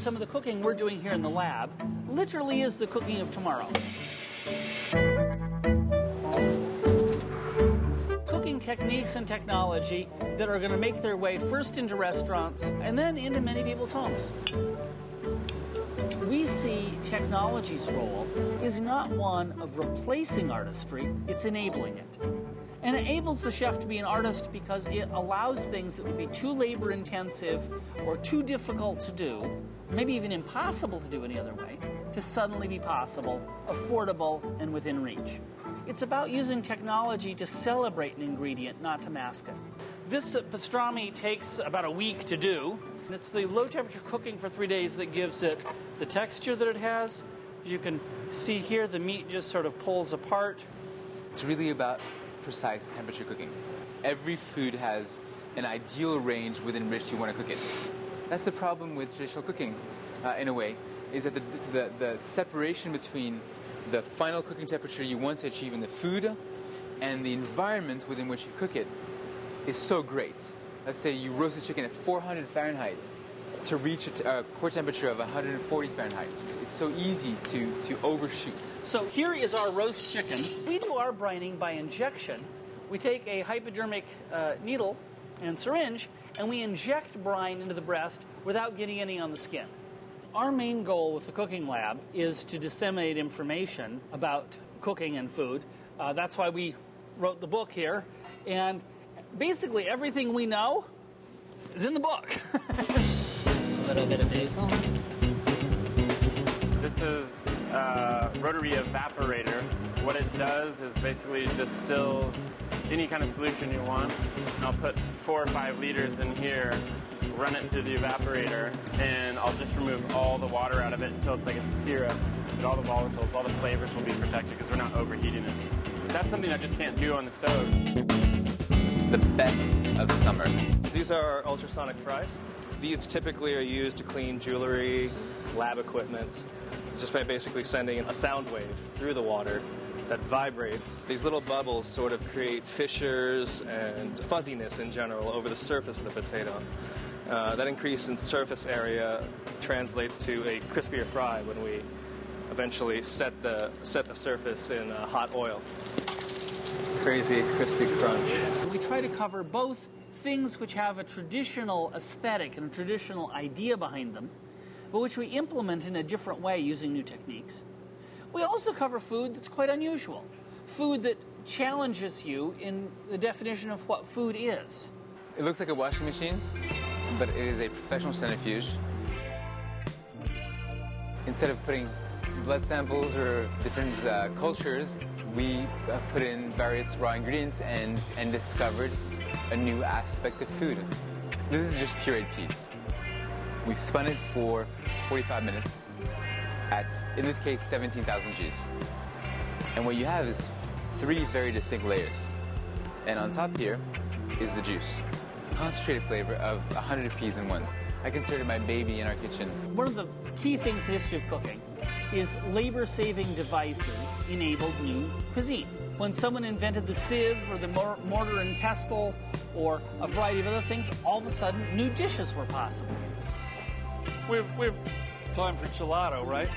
some of the cooking we're doing here in the lab literally is the cooking of tomorrow. Cooking techniques and technology that are going to make their way first into restaurants and then into many people's homes. We see technology's role is not one of replacing artistry, it's enabling it. And it enables the chef to be an artist because it allows things that would be too labor-intensive or too difficult to do, maybe even impossible to do any other way, to suddenly be possible, affordable, and within reach. It's about using technology to celebrate an ingredient, not to mask it. This pastrami takes about a week to do. And it's the low-temperature cooking for 3 days that gives it the texture that it has. You can see here the meat just sort of pulls apart. It's really about precise temperature cooking. Every food has an ideal range within which you want to cook it. That's the problem with traditional cooking, in a way, is that the separation between the final cooking temperature you want to achieve in the food and the environment within which you cook it is so great. Let's say you roast a chicken at 400 Fahrenheit to reach a core temperature of 140 Fahrenheit. It's so easy to overshoot. So here is our roast chicken. We do our brining by injection. We take a hypodermic needle and syringe, and we inject brine into the breast without getting any on the skin. Our main goal with the cooking lab is to disseminate information about cooking and food. That's why we wrote the book here. And basically everything we know is in the book. A little bit of basil. This is a rotary evaporator. What it does is basically distills any kind of solution you want. I'll put 4 or 5 liters in here, run it through the evaporator, and I'll just remove all the water out of it until it's like a syrup. But all the volatiles, all the flavors will be protected because we're not overheating it. That's something I just can't do on the stove. The best of summer. These are ultrasonic fries. These typically are used to clean jewelry, lab equipment, just by basically sending a sound wave through the water that vibrates. These little bubbles sort of create fissures and fuzziness in general over the surface of the potato. That increase in surface area translates to a crispier fry when we eventually set the surface in hot oil. Crazy crispy crunch. We try to cover both things which have a traditional aesthetic and a traditional idea behind them, but which we implement in a different way using new techniques. We also cover food that's quite unusual, food that challenges you in the definition of what food is. It looks like a washing machine, but it is a professional centrifuge. Instead of putting blood samples or different cultures, we put in various raw ingredients and discovered a new aspect of food. This is just pureed peas. We've spun it for 45 minutes at, in this case, 17,000 Gs. And what you have is 3 very distinct layers. And on top here is the juice. Concentrated flavor of 100 peas in one. I consider it my baby in our kitchen. One of the key things in the history of cooking is labor-saving devices enabled new cuisine. When someone invented the sieve or the mortar and pestle or a variety of other things, all of a sudden new dishes were possible. We've time for gelato, right?